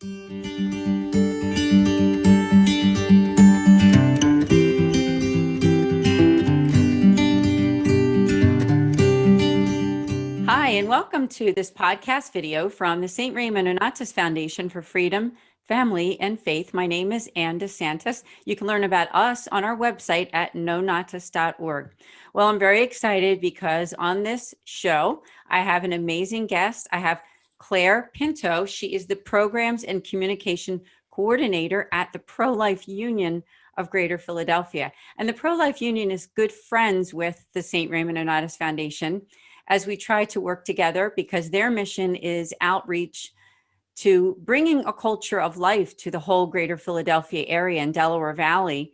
Hi, and welcome to this podcast video from the St. Raymond Nonnatus Foundation for Freedom, Family, and Faith. My name is Ann DeSantis. You can learn about us on our website at nonnatus.org. Well, I'm very excited because on this show, I have an amazing guest. I have Clare Pinto. She is the Programs and Communication Coordinator at the Pro-Life Union of Greater Philadelphia. And the Pro-Life Union is good friends with the St. Raymond Nonnatus Foundation as we try to work together, because their mission is outreach to bringing a culture of life to the whole greater Philadelphia area and Delaware Valley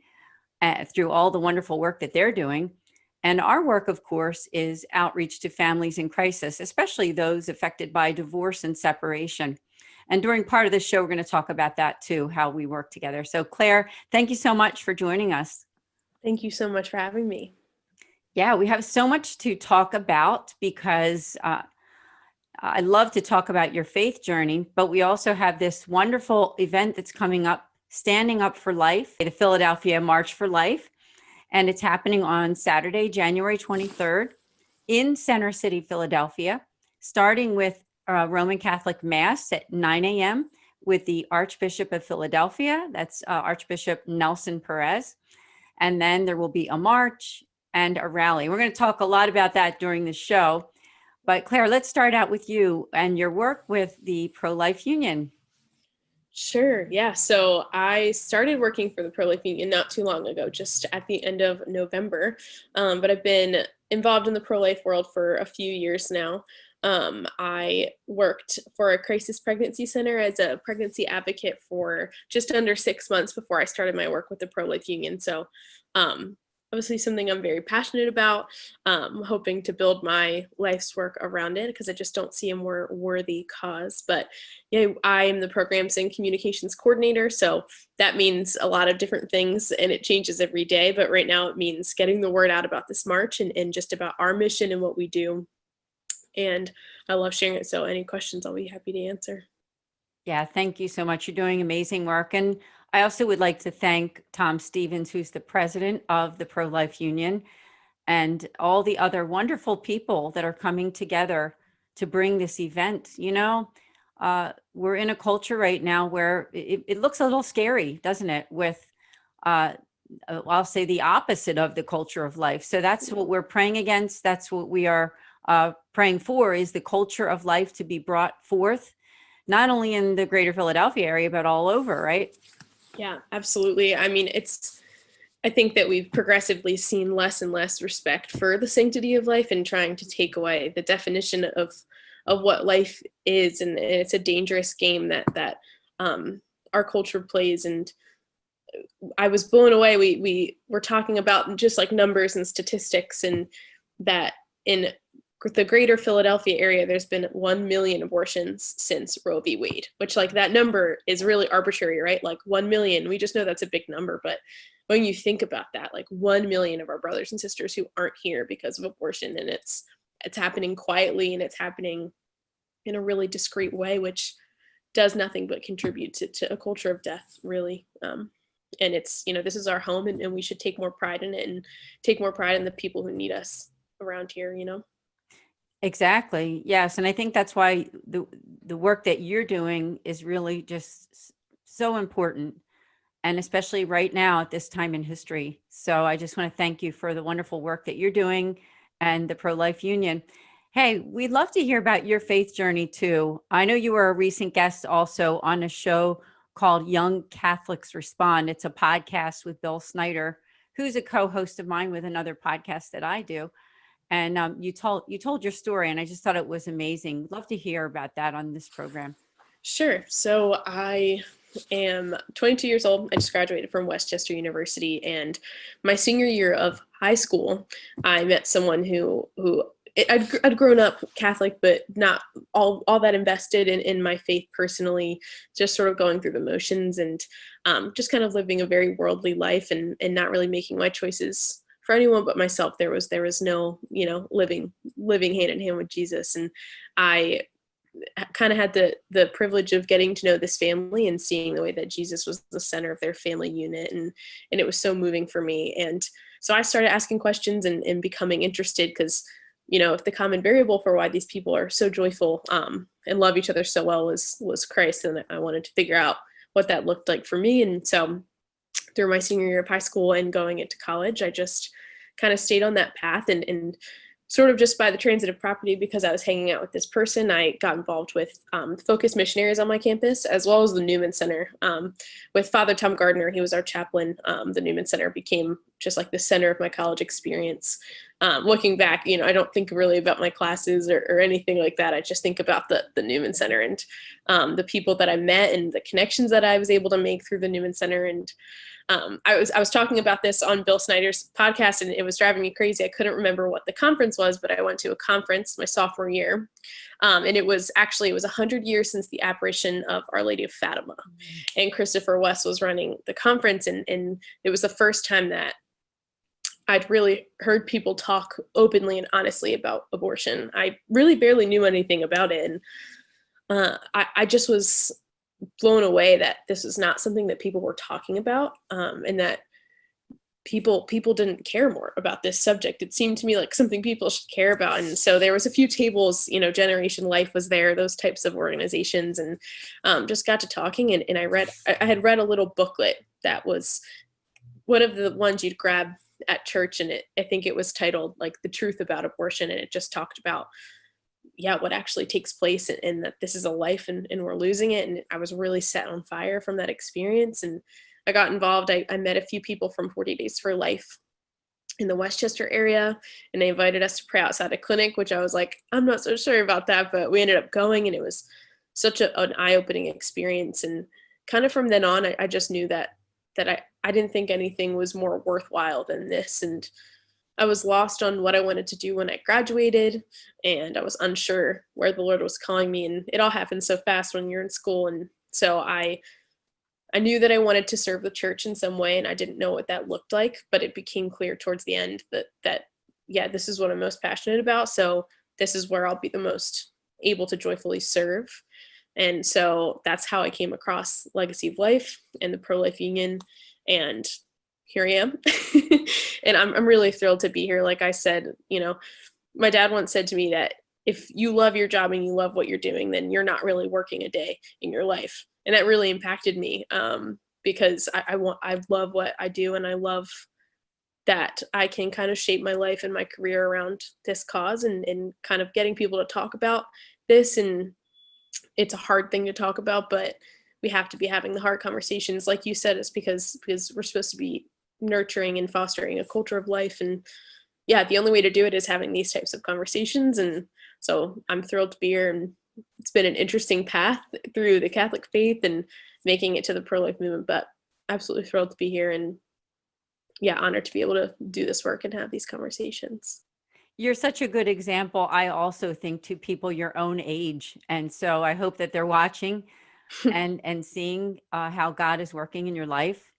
through all the wonderful work that they're doing. And our work, of course, is outreach to families in crisis, especially those affected by divorce and separation. And during part of the show, we're going to talk about that too, how we work together. So Claire, thank you so much for joining us. Thank you so much for having me. Yeah, we have so much to talk about because I love to talk about your faith journey, but we also have this wonderful event that's coming up, Standing Up for Life, the Philadelphia March for Life. And it's happening on Saturday, January 23rd in Center City, Philadelphia, starting with Roman Catholic Mass at 9 a.m. with the Archbishop of Philadelphia. That's Archbishop Nelson Perez. And then there will be a march and a rally. We're going to talk a lot about that during the show. But Claire, let's start out with you and your work with the Pro-Life Union. Sure. Yeah. So I started working for the Pro-Life Union not too long ago, just at the end of November. But I've been involved in the pro-life world for a few years now. I worked for a crisis pregnancy center as a pregnancy advocate for just under 6 months before I started my work with the Pro-Life Union. So obviously something I'm very passionate about, hoping to build my life's work around it because I just don't see a more worthy cause. But yeah, I am the Programs and Communications Coordinator. So that means a lot of different things and it changes every day. But right now it means getting the word out about this march and just about our mission and what we do. And I love sharing it. So any questions, I'll be happy to answer. Yeah, thank you so much. You're doing amazing work. And I also would like to thank Tom Stevens, who's the president of the Pro-Life Union, and all the other wonderful people that are coming together to bring this event. You know, we're in a culture right now where it looks a little scary, doesn't it? With, I'll say the opposite of the culture of life. So that's what we're praying against. That's what we are praying for, is the culture of life to be brought forth, not only in the greater Philadelphia area, but all over, right? Yeah, absolutely. I mean, I think that we've progressively seen less and less respect for the sanctity of life and trying to take away the definition of what life is. And it's a dangerous game that our culture plays. And I was blown away. We were talking about just like numbers and statistics, and that in the greater Philadelphia area, there's been 1 million abortions since Roe v. Wade, which like that number is really arbitrary, right? Like 1 million, we just know that's a big number. But when you think about that, like 1 million of our brothers and sisters who aren't here because of abortion, and it's happening quietly and it's happening in a really discreet way, which does nothing but contribute to a culture of death, really. And it's, you know, this is our home and we should take more pride in it and take more pride in the people who need us around here, you know? Exactly. Yes. And I think that's why the work that you're doing is really just so important, and especially right now at this time in history. So I just want to thank you for the wonderful work that you're doing and the Pro-Life Union. Hey, we'd love to hear about your faith journey too. I know you were a recent guest also on a show called Young Catholics Respond. It's a podcast with Bill Snyder, who's a co-host of mine with another podcast that I do. And you told your story, and I just thought it was amazing. Love to hear about that on this program. Sure. So I am 22 years old. I just graduated from Westchester University, and my senior year of high school, I met someone who I'd grown up Catholic, but not all that invested in my faith personally, just sort of going through the motions and just kind of living a very worldly life and not really making my choices for anyone but myself. There was no, living hand in hand with Jesus. And I kind of had the privilege of getting to know this family and seeing the way that Jesus was the center of their family unit. And it was so moving for me. And so I started asking questions and becoming interested because, if the common variable for why these people are so joyful and love each other so well was Christ, and I wanted to figure out what that looked like for me. And so through my senior year of high school and going into college, I just kind of stayed on that path and sort of just by the transitive property, because I was hanging out with this person, I got involved with Focus Missionaries on my campus, as well as the Newman Center with Father Tom Gardner. He was our chaplain. The Newman Center became just like the center of my college experience. Looking back, I don't think really about my classes or anything like that. I just think about the Newman Center and the people that I met and the connections that I was able to make through the Newman Center. And I was talking about this on Bill Snyder's podcast, and it was driving me crazy. I couldn't remember what the conference was, but I went to a conference my sophomore year. And it was 100 years since the apparition of Our Lady of Fatima. And Christopher West was running the conference. And it was the first time that I'd really heard people talk openly and honestly about abortion. I really barely knew anything about it. And I just was blown away that this was not something that people were talking about, and that people didn't care more about this subject. It seemed to me like something people should care about. And so there was a few tables, Generation Life was there, those types of organizations, and just got to talking. And I had read a little booklet that was one of the ones you'd grab at church, and I think it was titled like The Truth About Abortion. And it just talked about what actually takes place, and that this is a life and we're losing it. And I was really set on fire from that experience. And I got involved. I met a few people from 40 Days for Life in the Westchester area, and they invited us to pray outside a clinic, which I was like, I'm not so sure about that, but we ended up going, and it was such an eye-opening experience. And kind of from then on, I just knew that I didn't think anything was more worthwhile than this. And I was lost on what I wanted to do when I graduated, and I was unsure where the Lord was calling me, and it all happened so fast when you're in school. And so I knew that I wanted to serve the church in some way, and I didn't know what that looked like, but it became clear towards the end that this is what I'm most passionate about. So this is where I'll be the most able to joyfully serve. And so that's how I came across Legacy of Life and the Pro-Life Union, and here I am. And I'm really thrilled to be here. Like I said, my dad once said to me that if you love your job and you love what you're doing, then you're not really working a day in your life. And that really impacted me because I love what I do, and I love that I can kind of shape my life and my career around this cause, and kind of getting people to talk about this. And it's a hard thing to talk about, but we have to be having the hard conversations. Like you said, it's because we're supposed to be nurturing and fostering a culture of life. And the only way to do it is having these types of conversations. And so I'm thrilled to be here, and it's been an interesting path through the Catholic faith and making it to the pro-life movement, but absolutely thrilled to be here, and honored to be able to do this work and have these conversations. You're such a good example, I also think, to people your own age. And so I hope that they're watching and seeing how God is working in your life.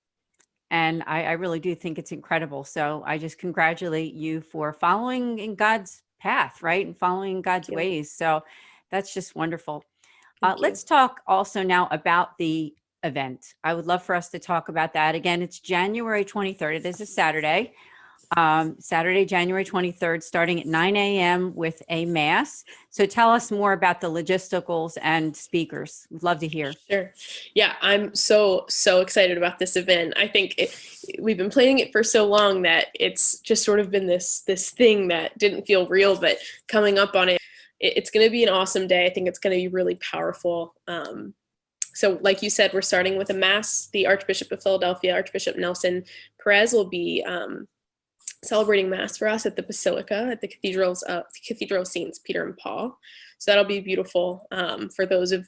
And I really do think it's incredible. So I just congratulate you for following in God's path, right? And following God's ways. So that's just wonderful. Let's talk also now about the event. I would love for us to talk about that. Again, it's January 23rd. It is a Saturday. Saturday, January 23rd, starting at 9 a.m. with a mass. So tell us more about the logisticals and speakers. We'd love to hear. Sure. Yeah, I'm so excited about this event. I think we've been planning it for so long that it's just sort of been this thing that didn't feel real, but coming up on it, it's going to be an awesome day. I think it's going to be really powerful. So like you said, we're starting with a mass. The Archbishop of Philadelphia, Archbishop Nelson Perez, will be celebrating mass for us at the Basilica at the Cathedral of Saints Peter and Paul. So that'll be beautiful for those of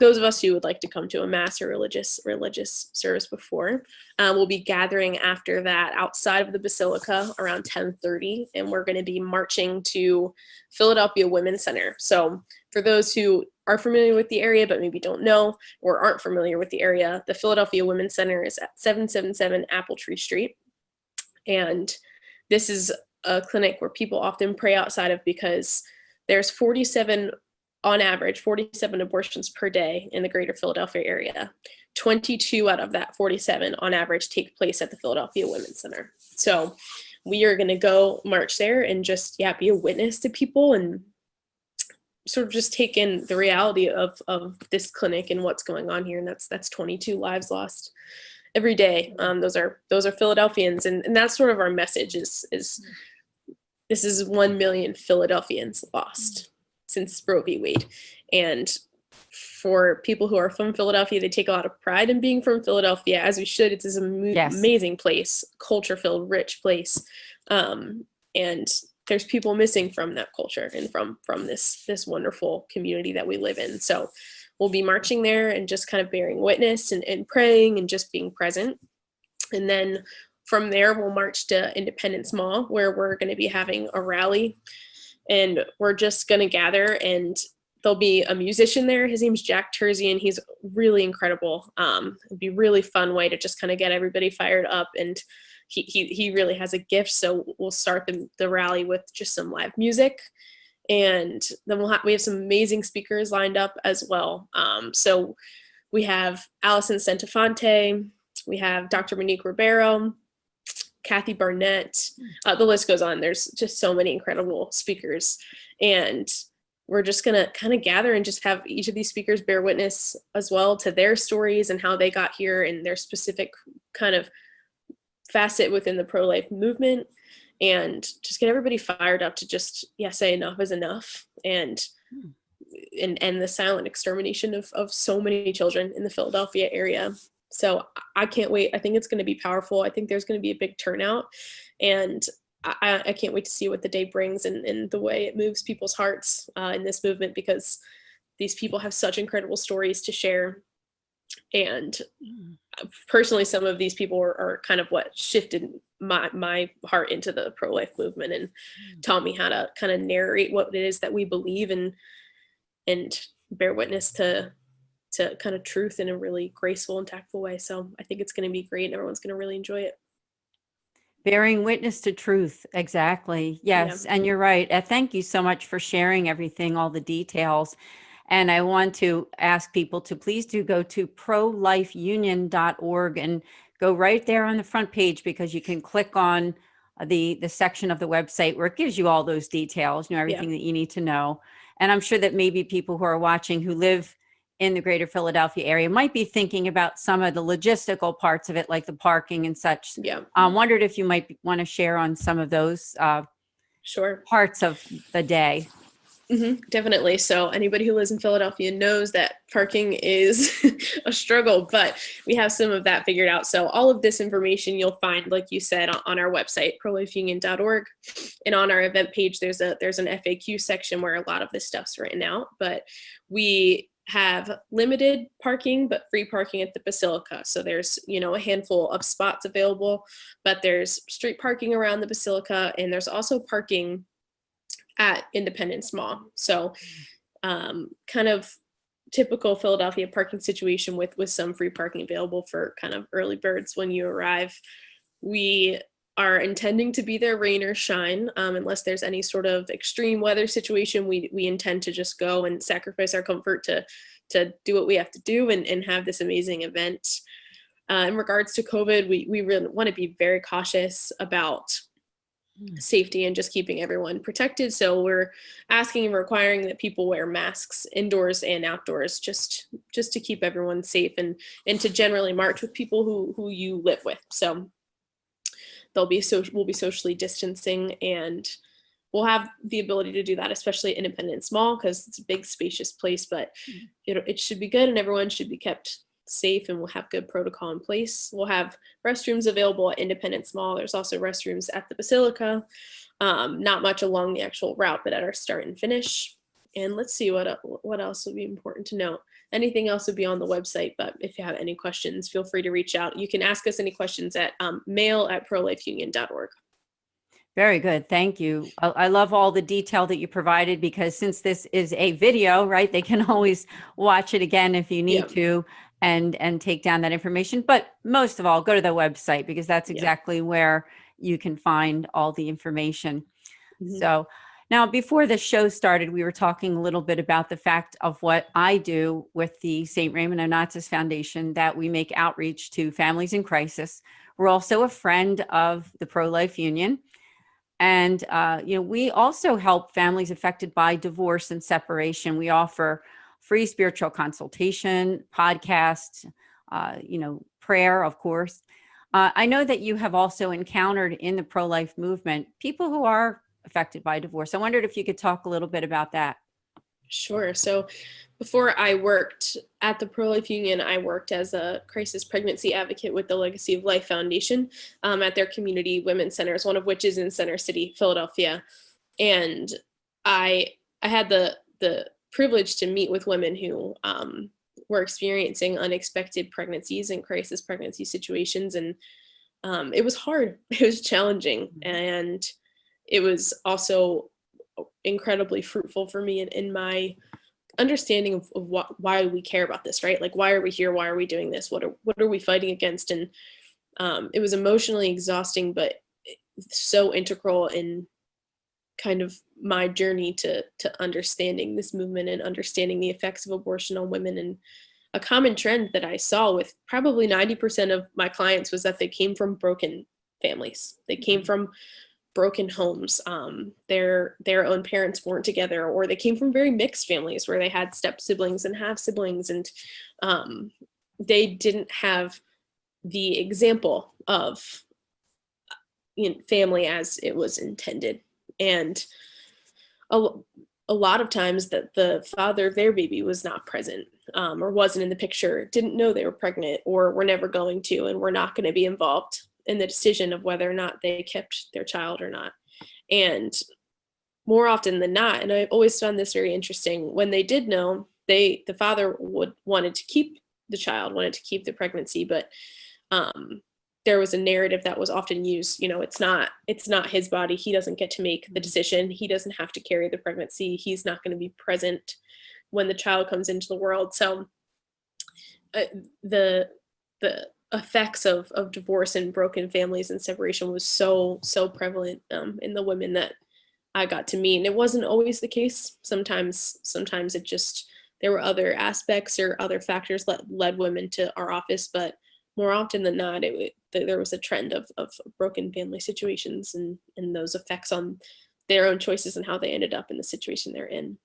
us who would like to come to a mass or religious service before. We'll be gathering after that outside of the Basilica around 10:30, and we're going to be marching to Philadelphia Women's Center. So for those who are familiar with the area but maybe don't know or aren't familiar with the area, the Philadelphia Women's Center is at 777 Apple Tree Street. And this is a clinic where people often pray outside of, because there's 47 on average 47 abortions per day in the greater Philadelphia area. 22 out of that 47 on average take place at the Philadelphia Women's Center. So we are going to go march there and just, be a witness to people and sort of just take in the reality of this clinic and what's going on here. And that's 22 lives lost every day. Those are Philadelphians. And that's sort of our message is this is 1 million Philadelphians lost since Roe v. Wade. And for people who are from Philadelphia, they take a lot of pride in being from Philadelphia, as we should. It's this amazing place, culture-filled, rich place. And there's people missing from that culture and from this wonderful community that we live in. So we'll be marching there and just kind of bearing witness and praying and just being present. And then from there, we'll march to Independence Mall, where we're going to be having a rally. And we're just going to gather, and there'll be a musician there. His name's Jack Tersey, and he's really incredible. It'd be a really fun way to just kind of get everybody fired up. And he really has a gift. So we'll start the rally with just some live music. And then we have some amazing speakers lined up as well. So we have Allison Centofonte, we have Dr. Monique Ribeiro, Kathy Barnett, the list goes on. There's just so many incredible speakers. And we're just going to kind of gather and just have each of these speakers bear witness as well to their stories and how they got here and their specific kind of facet within the pro-life movement, and just get everybody fired up to just, say enough is enough and end the silent extermination of so many children in the Philadelphia area. So I can't wait. I think it's going to be powerful. I think there's going to be a big turnout, and I can't wait to see what the day brings and the way it moves people's hearts in this movement, because these people have such incredible stories to share. And personally, some of these people are kind of what shifted my heart into the pro-life movement and taught me how to kind of narrate what it is that we believe and bear witness to kind of truth in a really graceful and tactful way. So I think it's going to be great and everyone's going to really enjoy it. Bearing witness to truth. Exactly. Yes. Yeah. And you're right. Thank you so much for sharing everything, all the details. And I want to ask people to please do go to prolifeunion.org and go right there on the front page, because you can click on the section of the website where it gives you all those details, everything that you need to know. And I'm sure that maybe people who are watching who live in the greater Philadelphia area might be thinking about some of the logistical parts of it, like the parking and such. Wondered if you might want to share on some of those parts of the day. Definitely. So anybody who lives in Philadelphia knows that parking is a struggle, but we have some of that figured out. So all of this information you'll find, like you said, on our website, prolifeunion.org. And on our event page, there's an FAQ section where a lot of this stuff's written out. But we have limited parking, but free parking at the Basilica. So there's, a handful of spots available, but there's street parking around the Basilica, and there's also parking at Independence Mall. So kind of typical Philadelphia parking situation with some free parking available for kind of early birds when you arrive. We are intending to be there rain or shine, unless there's any sort of extreme weather situation. We intend to just go and sacrifice our comfort to do what we have to do and have this amazing event. In regards to COVID, we really want to be very cautious about safety and just keeping everyone protected. So we're asking and requiring that people wear masks indoors and outdoors, just to keep everyone safe and to generally march with people who you live with. So we'll be socially distancing, and we'll have the ability to do that, especially at Independence Mall, because it's a big, spacious place, but it should be good and everyone should be kept safe, and we'll have good protocol in place. We'll have restrooms available at Independence Mall. There's also restrooms at the Basilica, not much along the actual route, but at our start and finish. And let's see what else would be important to note. Anything else would be on the website, but if you have any questions, feel free to reach out. You can ask us any questions at mail@prolifeunion.org. Very good. Thank you. I love all the detail that you provided, because since this is a video, right, they can always watch it again if you need to and take down that information. But most of all, go to the website, because that's exactly where you can find all the information. So Now, before the show started, we were talking a little bit about the fact of what I do with the St. Raymond Nonnatus Foundation, that we make outreach to families in crisis. We're also a friend of the Pro-Life Union. And, we also help families affected by divorce and separation. We offer free spiritual consultation, podcasts, prayer, of course. I know that you have also encountered in the pro-life movement people who are affected by divorce. I wondered if you could talk a little bit about that. Sure. So before I worked at the Pro-Life Union, I worked as a crisis pregnancy advocate with the Legacy of Life Foundation at their community women's centers, one of which is in Center City, Philadelphia. And I had the privilege to meet with women who were experiencing unexpected pregnancies and crisis pregnancy situations. And it was hard. It was challenging. And it was also incredibly fruitful for me in my understanding of why we care about this, right? Like, why are we here? Why are we doing this? What are we fighting against? And it was emotionally exhausting, but so integral in kind of my journey to understanding this movement and understanding the effects of abortion on women. And a common trend that I saw with probably 90% of my clients was that they came from broken families. They came from broken homes. Their own parents weren't together, or they came from very mixed families where they had step siblings and half siblings, and they didn't have the example of family as it was intended. And a lot of times that the father of their baby was not present, or wasn't in the picture, didn't know they were pregnant, or were never going to, and were not going to be involved in the decision of whether or not they kept their child or not. And more often than not, and I've always found this very interesting, when they did know, the father wanted to keep the child, wanted to keep the pregnancy, but there was a narrative that was often used, it's not his body. He doesn't get to make the decision. He doesn't have to carry the pregnancy. He's not going to be present when the child comes into the world. So the effects of divorce and broken families and separation was so prevalent in the women that I got to meet. And it wasn't always the case. Sometimes it just, there were other aspects or other factors that led women to our office, but more often than not, there was a trend of broken family situations and those effects on their own choices and how they ended up in the situation they're in.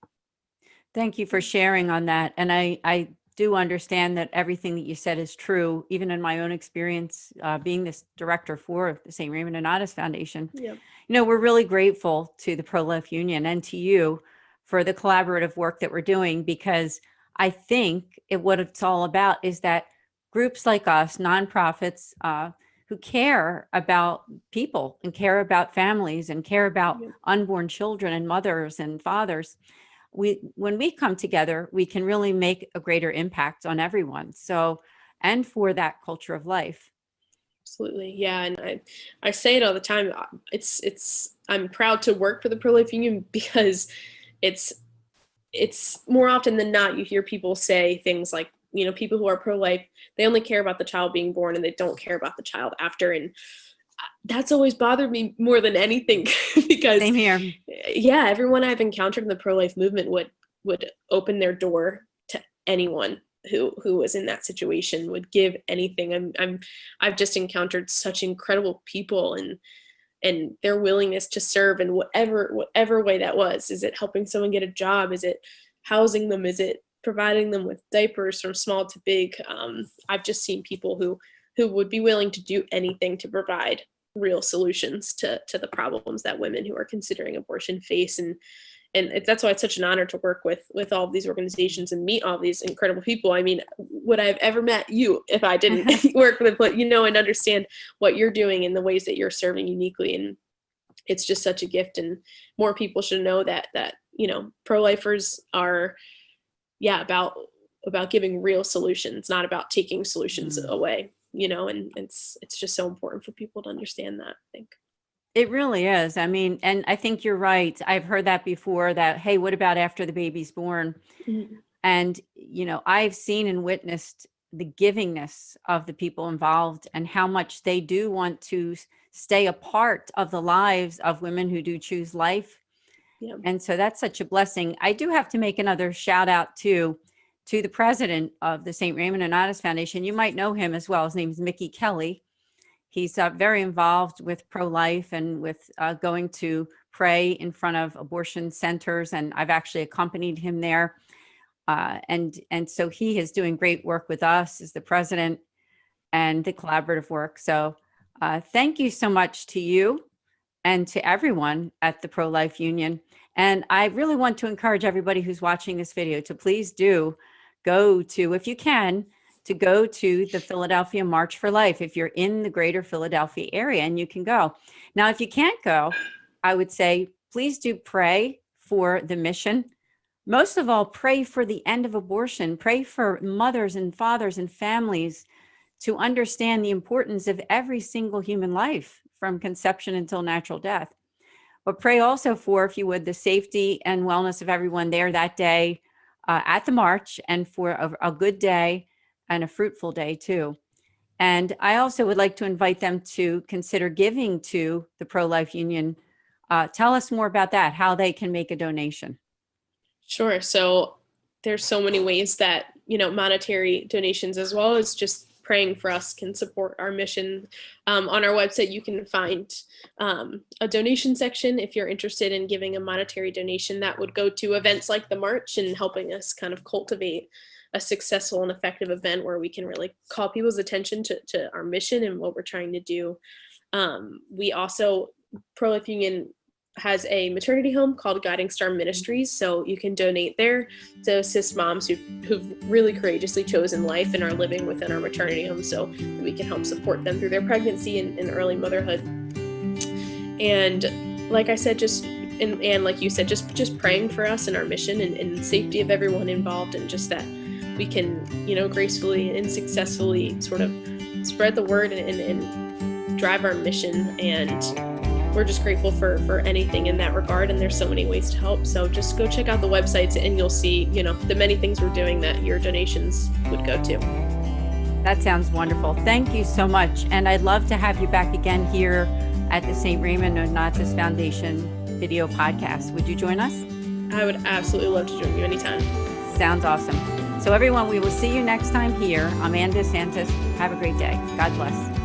Thank you for sharing on that. And I do understand that everything that you said is true, even in my own experience, being this director for the St. Raymond Nonnatus Foundation. Yep. We're really grateful to the Pro-Life Union and to you for the collaborative work that we're doing, because I think what it's all about is that groups like us, nonprofits, who care about people and care about families and care about unborn children and mothers and fathers, when we come together, we can really make a greater impact on everyone. So, and for that culture of life. Absolutely. Yeah. And I say it all the time. I'm proud to work for the Pro-Life Union because it's more often than not, you hear people say things like, people who are pro-life, they only care about the child being born and they don't care about the child after. And that's always bothered me more than anything because Same here. Yeah, everyone I've encountered in the pro-life movement would open their door to anyone who was in that situation, would give anything. I've just encountered such incredible people and their willingness to serve in whatever way that was. Is it helping someone get a job? Is it housing them? Is it providing them with diapers from small to big? I've just seen people who would be willing to do anything to provide real solutions to the problems that women who are considering abortion face. And that's why it's such an honor to work with all of these organizations and meet all these incredible people. I mean, would I have ever met you if I didn't work with, and understand what you're doing and the ways that you're serving uniquely. And it's just such a gift. And more people should know that pro-lifers are, about giving real solutions, not about taking solutions away, and it's just so important for people to understand that, I think. It really is. I mean, and I think you're right. I've heard that before, that, hey, what about after the baby's born? Mm-hmm. And, I've seen and witnessed the givingness of the people involved and how much they do want to stay a part of the lives of women who do choose life. Yeah. And so that's such a blessing. I do have to make another shout out to the president of the St. Raymond Nonnatus Foundation. You might know him as well. His name is Mickey Kelly. He's very involved with pro-life and with going to pray in front of abortion centers. And I've actually accompanied him there. And so he is doing great work with us as the president and the collaborative work. So thank you so much to you and to everyone at the Pro-Life Union. And I really want to encourage everybody who's watching this video to please do go to, if you can, to go to the Philadelphia March for Life if you're in the greater Philadelphia area, and you can go. Now, if you can't go, I would say, please do pray for the mission. Most of all, pray for the end of abortion. Pray for mothers and fathers and families to understand the importance of every single human life from conception until natural death. But pray also for, if you would, the safety and wellness of everyone there that day at the march, and for a good day and a fruitful day too. And I also would like to invite them to consider giving to the Pro-Life Union. Tell us more about that, how they can make a donation. Sure. So there's so many ways that, monetary donations as well as just praying for us can support our mission. On our website, you can find a donation section if you're interested in giving a monetary donation that would go to events like the March and helping us kind of cultivate a successful and effective event where we can really call people's attention to our mission and what we're trying to do. We also, Pro-Life Union has a maternity home called Guiding Star Ministries, so you can donate there to assist moms who've really courageously chosen life and are living within our maternity home, so we can help support them through their pregnancy and early motherhood. And like I said, and like you said, just praying for us and our mission and safety of everyone involved, and just that we can, gracefully and successfully sort of spread the word and drive our mission. And we're just grateful for anything in that regard, and there's so many ways to help. So just go check out the websites and you'll see, the many things we're doing that your donations would go to. That sounds wonderful. Thank you so much. And I'd love to have you back again here at the St. Raymond Nonnatus Foundation video podcast. Would you join us? I would absolutely love to join you anytime. Sounds awesome. So everyone, we will see you next time here. I'm Ann DeSantis. Have a great day. God bless.